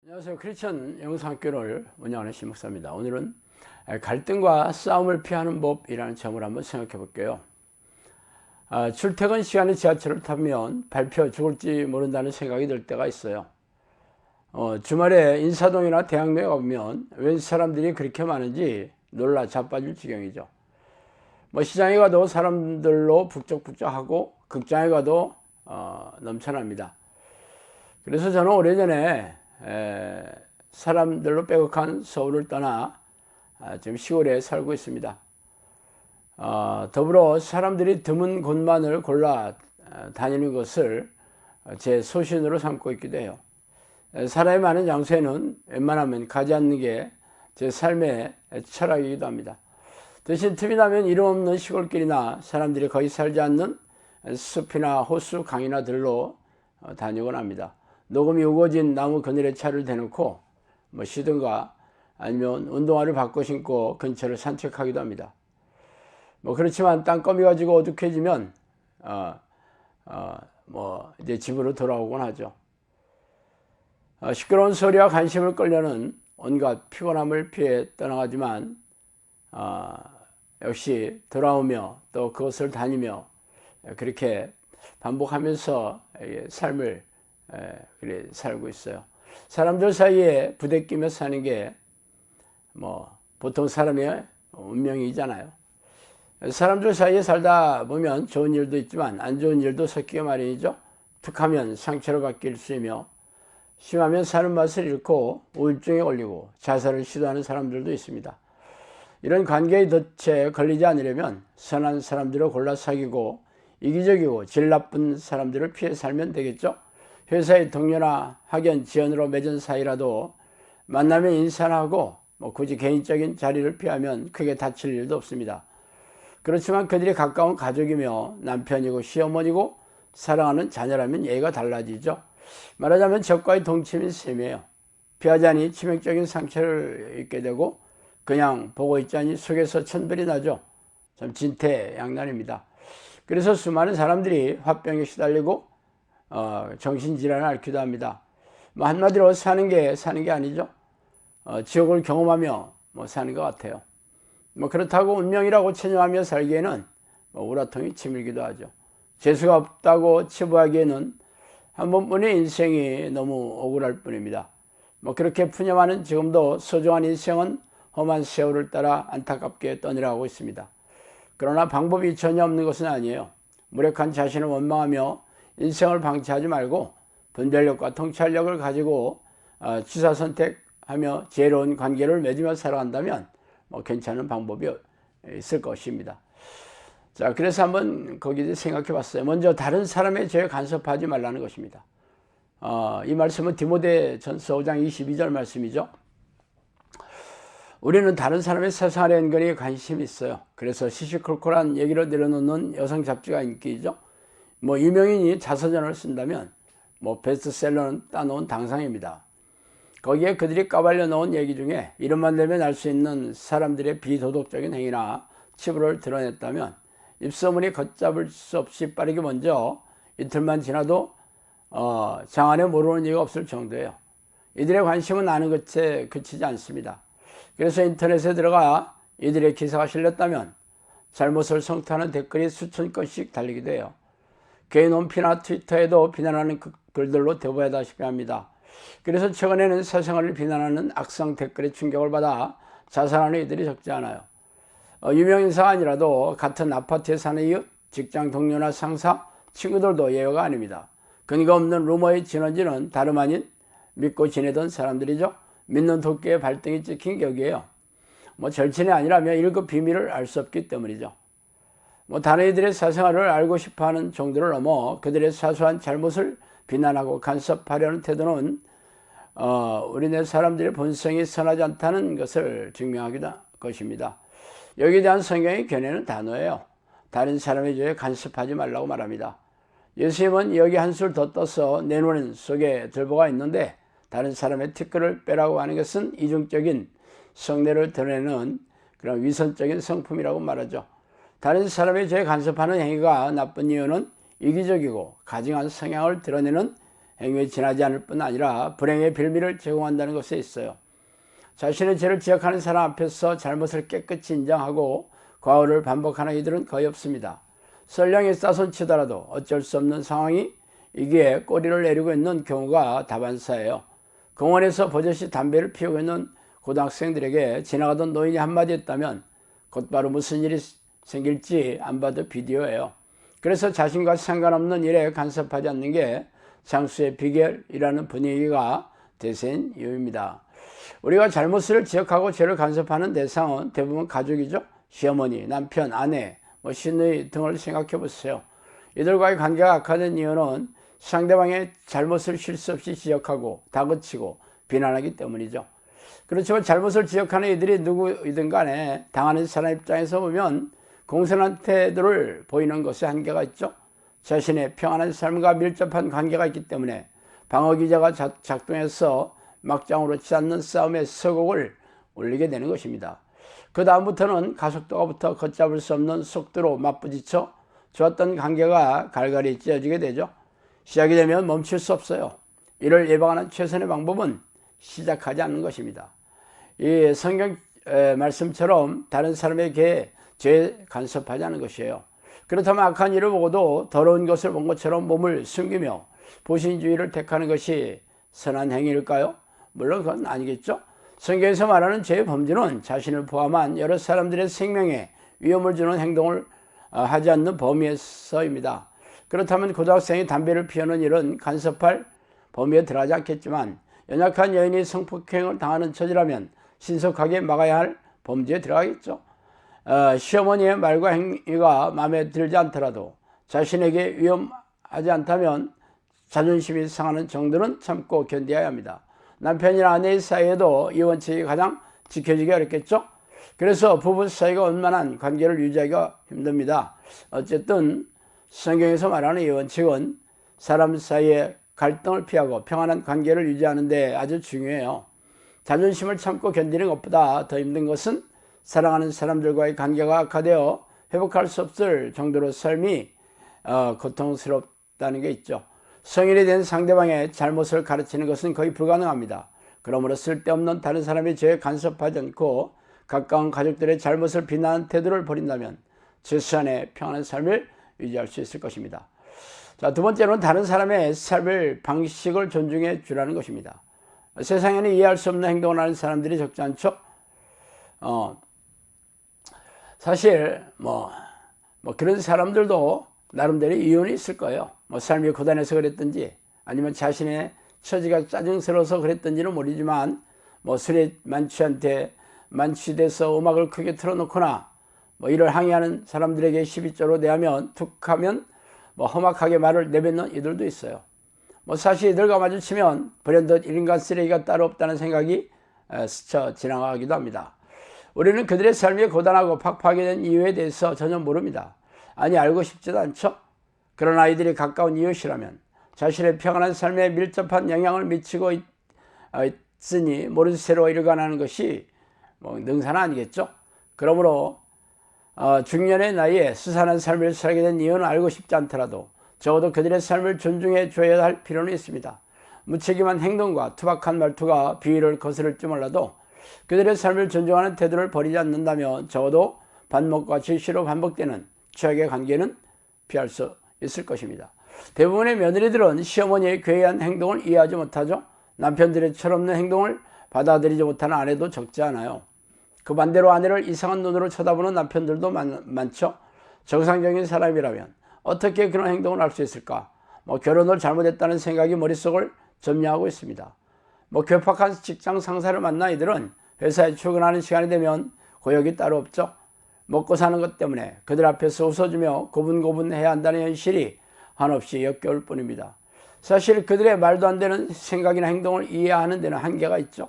안녕하세요. 크리스천 영상학교를 운영하는 신목사입니다. 오늘은 갈등과 싸움을 피하는 법이라는 점을 한번 생각해 볼게요. 출퇴근 시간에 지하철을 타면 밟혀 죽을지 모른다는 생각이 들 때가 있어요. 주말에 인사동이나 대학로에 가보면 웬 사람들이 그렇게 많은지 놀라 자빠질 지경이죠. 시장에 가도 사람들로 북적북적하고 극장에 가도 넘쳐납니다. 그래서 저는 오래전에 사람들로 빼곡한 서울을 떠나 지금 시골에 살고 있습니다. 더불어 사람들이 드문 곳만을 골라 다니는 것을 제 소신으로 삼고 있기도 해요. 사람이 많은 장소에는 웬만하면 가지 않는 게 제 삶의 철학이기도 합니다. 대신 틈이 나면 이름 없는 시골길이나 사람들이 거의 살지 않는 숲이나 호수, 강이나 들로 다니곤 합니다. 녹음이 우거진 나무 그늘에 차를 대놓고 쉬든가 아니면 운동화를 바꿔 신고 근처를 산책하기도 합니다. 그렇지만 땅거미 가지고 어둑해지면 이제 집으로 돌아오곤 하죠. 시끄러운 소리와 관심을 끌려는 온갖 피곤함을 피해 떠나가지만 역시 돌아오며 또 그것을 다니며 그렇게 반복하면서 삶을 그래 살고 있어요. 사람들 사이에 부대끼며 사는 게 보통 사람의 운명이잖아요. 사람들 사이에 살다 보면 좋은 일도 있지만 안 좋은 일도 섞이게 마련이죠. 툭하면 상처로 바뀔 수이며 심하면 사는 맛을 잃고 우울증에 걸리고 자살을 시도하는 사람들도 있습니다. 이런 관계의 덫에 걸리지 않으려면 선한 사람들을 골라 사귀고 이기적이고 질 나쁜 사람들을 피해 살면 되겠죠. 회사의 동료나 학연, 지연으로 맺은 사이라도 만나면 인사나 하고 굳이 개인적인 자리를 피하면 크게 다칠 일도 없습니다. 그렇지만 그들이 가까운 가족이며 남편이고 시어머니고 사랑하는 자녀라면 예의가 달라지죠. 말하자면 적과의 동침인 셈이에요. 피하자니 치명적인 상처를 입게 되고 그냥 보고 있자니 속에서 천불이 나죠. 참 진퇴양난입니다. 그래서 수많은 사람들이 화병에 시달리고 정신질환을 앓기도 합니다. 한마디로 사는 게 아니죠. 지옥을 경험하며 사는 것 같아요. 그렇다고 운명이라고 체념하며 살기에는 우라통이 치밀기도 하죠. 재수가 없다고 치부하기에는 한 번뿐인 인생이 너무 억울할 뿐입니다. 그렇게 푸념하는 지금도 소중한 인생은 험한 세월을 따라 안타깝게 떠내려가고 있습니다. 그러나 방법이 전혀 없는 것은 아니에요. 무력한 자신을 원망하며 인생을 방치하지 말고 분별력과 통찰력을 가지고 취사선택하며 지혜로운 관계를 맺으며 살아간다면 괜찮은 방법이 있을 것입니다. 자, 그래서 한번 거기에 생각해 봤어요. 먼저 다른 사람의 죄에 간섭하지 말라는 것입니다. 이 말씀은 디모데전서 5장 22절 말씀이죠. 우리는 다른 사람의 세상의 은근히 관심이 있어요. 그래서 시시콜콜한 얘기를 내려놓는 여성 잡지가 인기죠. 유명인이 자서전을 쓴다면 베스트셀러는 따놓은 당상입니다. 거기에 그들이 까발려 놓은 얘기 중에 이름만 대면 알 수 있는 사람들의 비도덕적인 행위나 치부를 드러냈다면 입소문이 걷잡을 수 없이 빠르게 먼저 이틀만 지나도 장안에 모르는 이가 없을 정도예요. 이들의 관심은 아는 것에 그치지 않습니다. 그래서 인터넷에 들어가 이들의 기사가 실렸다면 잘못을 성토하는 댓글이 수천 건씩 달리기도 해요. 개인 홈피나 트위터에도 비난하는 글들로 대부하다시피 합니다. 그래서 최근에는 세상을 비난하는 악성 댓글에 충격을 받아 자살하는 이들이 적지 않아요. 유명인사가 아니라도 같은 아파트에 사는 이웃, 직장 동료나 상사, 친구들도 예외가 아닙니다. 근거 없는 루머의 진원지는 다름 아닌 믿고 지내던 사람들이죠. 믿는 도끼에 발등이 찍힌 격이에요. 절친이 아니라면 1급 비밀을 알 수 없기 때문이죠. 다른 이들의 사생활을 알고 싶어하는 정도를 넘어 그들의 사소한 잘못을 비난하고 간섭하려는 태도는 우리네 사람들의 본성이 선하지 않다는 것을 증명하기도 것입니다. 여기에 대한 성경의 견해는 단호해요. 다른 사람의 죄에 간섭하지 말라고 말합니다. 예수님은 여기 한술 더 떠서 내 눈 속에 들보가 있는데 다른 사람의 티끌을 빼라고 하는 것은 이중적인 성례를 드러내는 그런 위선적인 성품이라고 말하죠. 다른 사람의 죄에 간섭하는 행위가 나쁜 이유는 이기적이고 가증한 성향을 드러내는 행위에 지나지 않을 뿐 아니라 불행의 빌미를 제공한다는 것에 있어요. 자신의 죄를 지적하는 사람 앞에서 잘못을 깨끗이 인정하고 과오를 반복하는 이들은 거의 없습니다. 설령이 싸손치더라도 어쩔 수 없는 상황이 이기에 꼬리를 내리고 있는 경우가 다반사예요. 공원에서 버젓이 담배를 피우고 있는 고등학생들에게 지나가던 노인이 한마디 했다면 곧바로 무슨 일이 생길지 안 봐도 비디오예요. 그래서 자신과 상관없는 일에 간섭하지 않는 게 장수의 비결이라는 분위기가 대세인 이유입니다. 우리가 잘못을 지적하고 죄를 간섭하는 대상은 대부분 가족이죠. 시어머니, 남편, 아내, 시누이 등을 생각해 보세요. 이들과의 관계가 악화된 이유는 상대방의 잘못을 실수 없이 지적하고 다그치고 비난하기 때문이죠. 그렇지만 잘못을 지적하는 이들이 누구이든 간에 당하는 사람 입장에서 보면 공손한 태도를 보이는 것에 한계가 있죠. 자신의 평안한 삶과 밀접한 관계가 있기 때문에 방어기제가 작동해서 막장으로 치지 않는 싸움의 서곡을 올리게 되는 것입니다. 그 다음부터는 가속도가 붙어 걷잡을 수 없는 속도로 맞부딪혀 좋았던 관계가 갈갈이 찢어지게 되죠. 시작이 되면 멈출 수 없어요. 이를 예방하는 최선의 방법은 시작하지 않는 것입니다. 이 성경 말씀처럼 다른 사람에게 죄에 간섭하지 않는 것이에요. 그렇다면 악한 일을 보고도 더러운 것을 본 것처럼 몸을 숨기며 보신주의를 택하는 것이 선한 행위일까요? 물론 그건 아니겠죠. 성경에서 말하는 죄의 범주는 자신을 포함한 여러 사람들의 생명에 위험을 주는 행동을 하지 않는 범위에서입니다. 그렇다면 고등학생이 담배를 피우는 일은 간섭할 범위에 들어가지 않겠지만 연약한 여인이 성폭행을 당하는 처지라면 신속하게 막아야 할 범죄에 들어가겠죠. 시어머니의 말과 행위가 마음에 들지 않더라도 자신에게 위험하지 않다면 자존심이 상하는 정도는 참고 견뎌야 합니다. 남편이나 아내의 사이에도 이 원칙이 가장 지켜지기 어렵겠죠. 그래서 부부 사이가 원만한 관계를 유지하기가 힘듭니다. 어쨌든 성경에서 말하는 이 원칙은 사람 사이의 갈등을 피하고 평안한 관계를 유지하는 데 아주 중요해요. 자존심을 참고 견디는 것보다 더 힘든 것은 사랑하는 사람들과의 관계가 악화되어 회복할 수 없을 정도로 삶이 고통스럽다는 게 있죠. 성인이 된 상대방의 잘못을 가르치는 것은 거의 불가능합니다. 그러므로 쓸데없는 다른 사람의 죄에 간섭하지 않고 가까운 가족들의 잘못을 비난하는 태도를 버린다면 최소한의 평안한 삶을 유지할 수 있을 것입니다. 자, 두 번째로는 다른 사람의 삶의 방식을 존중해 주라는 것입니다. 세상에는 이해할 수 없는 행동을 하는 사람들이 적지 않죠. 사실 그런 사람들도 나름대로 이유는 있을 거예요. 삶이 고단해서 그랬든지 아니면 자신의 처지가 짜증스러워서 그랬든지는 모르지만 술에 만취돼서 음악을 크게 틀어놓거나 이를 항의하는 사람들에게 12조로 대하면 툭하면 험악하게 말을 내뱉는 이들도 있어요. 사실 이들과 마주치면 불현듯 인간 쓰레기가 따로 없다는 생각이 스쳐 지나가기도 합니다. 우리는 그들의 삶이 고단하고 팍팍하게 된 이유에 대해서 전혀 모릅니다. 아니, 알고 싶지도 않죠. 그런 아이들이 가까운 이웃이라면 자신의 평안한 삶에 밀접한 영향을 미치고 있으니 모른 채로 일관하는 것이 능사는 아니겠죠. 그러므로 중년의 나이에 수산한 삶을 살게 된 이유는 알고 싶지 않더라도 적어도 그들의 삶을 존중해 줘야 할 필요는 있습니다. 무책임한 행동과 투박한 말투가 비위를 거스를지 몰라도 그들의 삶을 존중하는 태도를 버리지 않는다면 적어도 반목과 질시로 반복되는 최악의 관계는 피할 수 있을 것입니다. 대부분의 며느리들은 시어머니의 괴이한 행동을 이해하지 못하죠. 남편들의 철없는 행동을 받아들이지 못하는 아내도 적지 않아요. 그 반대로 아내를 이상한 눈으로 쳐다보는 남편들도 많죠. 정상적인 사람이라면 어떻게 그런 행동을 할 수 있을까? 결혼을 잘못했다는 생각이 머릿속을 점령하고 있습니다. 괴팍한 직장 상사를 만난 이들은 회사에 출근하는 시간이 되면 고역이 따로 없죠. 먹고 사는 것 때문에 그들 앞에서 웃어주며 고분고분해야 한다는 현실이 한없이 역겨울 뿐입니다. 사실 그들의 말도 안 되는 생각이나 행동을 이해하는 데는 한계가 있죠.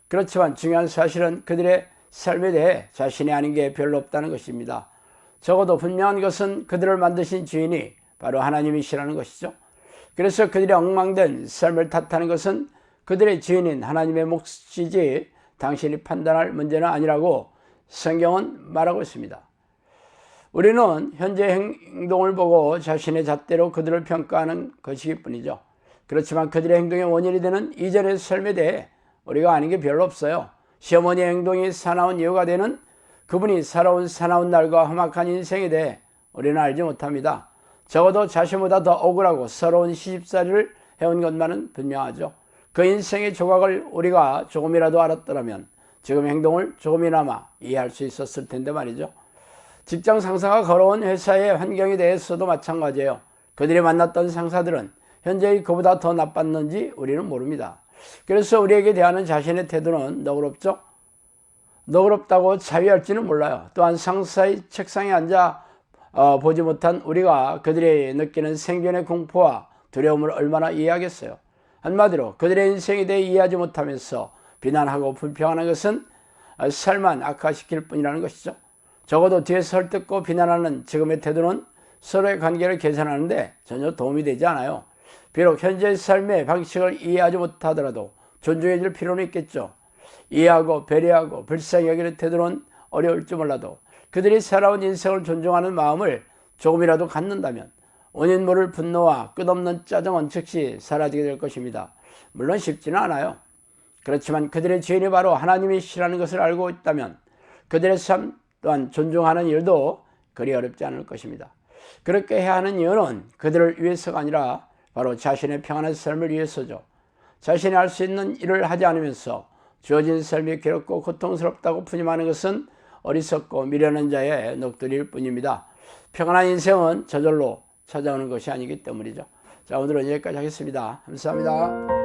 그렇지만 중요한 사실은 그들의 삶에 대해 자신이 아닌 게 별로 없다는 것입니다. 적어도 분명한 것은 그들을 만드신 주인이 바로 하나님이시라는 것이죠. 그래서 그들의 엉망된 삶을 탓하는 것은 그들의 주인인 하나님의 몫이지 당신이 판단할 문제는 아니라고 성경은 말하고 있습니다. 우리는 현재 행동을 보고 자신의 잣대로 그들을 평가하는 것이기 뿐이죠. 그렇지만 그들의 행동의 원인이 되는 이전의 삶에 대해 우리가 아는 게 별로 없어요. 시어머니의 행동이 사나운 이유가 되는 그분이 살아온 사나운 날과 험악한 인생에 대해 우리는 알지 못합니다. 적어도 자신보다 더 억울하고 서러운 시집살이를 해온 것만은 분명하죠. 그 인생의 조각을 우리가 조금이라도 알았더라면 지금 행동을 조금이나마 이해할 수 있었을 텐데 말이죠. 직장 상사가 걸어온 회사의 환경에 대해서도 마찬가지예요. 그들이 만났던 상사들은 현재의 그보다 더 나빴는지 우리는 모릅니다. 그래서 우리에게 대하는 자신의 태도는 너그럽죠? 너그럽다고 자위할지는 몰라요. 또한 상사의 책상에 앉아 보지 못한 우리가 그들이 느끼는 생존의 공포와 두려움을 얼마나 이해하겠어요. 한마디로 그들의 인생에 대해 이해하지 못하면서 비난하고 불평하는 것은 삶만 악화시킬 뿐이라는 것이죠. 적어도 뒤에서 설득고 비난하는 지금의 태도는 서로의 관계를 개선하는데 전혀 도움이 되지 않아요. 비록 현재의 삶의 방식을 이해하지 못하더라도 존중해 줄 필요는 있겠죠. 이해하고 배려하고 불쌍히 여기는 태도는 어려울지 몰라도 그들이 살아온 인생을 존중하는 마음을 조금이라도 갖는다면 원인 모를 분노와 끝없는 짜증은 즉시 사라지게 될 것입니다. 물론 쉽지는 않아요. 그렇지만 그들의 죄인이 바로 하나님이시라는 것을 알고 있다면 그들의 삶 또한 존중하는 일도 그리 어렵지 않을 것입니다. 그렇게 해야 하는 이유는 그들을 위해서가 아니라 바로 자신의 평안한 삶을 위해서죠. 자신이 할 수 있는 일을 하지 않으면서 주어진 삶이 괴롭고 고통스럽다고 푸념하는 것은 어리석고 미련한 자의 녹두리일 뿐입니다. 평안한 인생은 저절로 찾아오는 것이 아니기 때문이죠. 자, 오늘은 여기까지 하겠습니다. 감사합니다.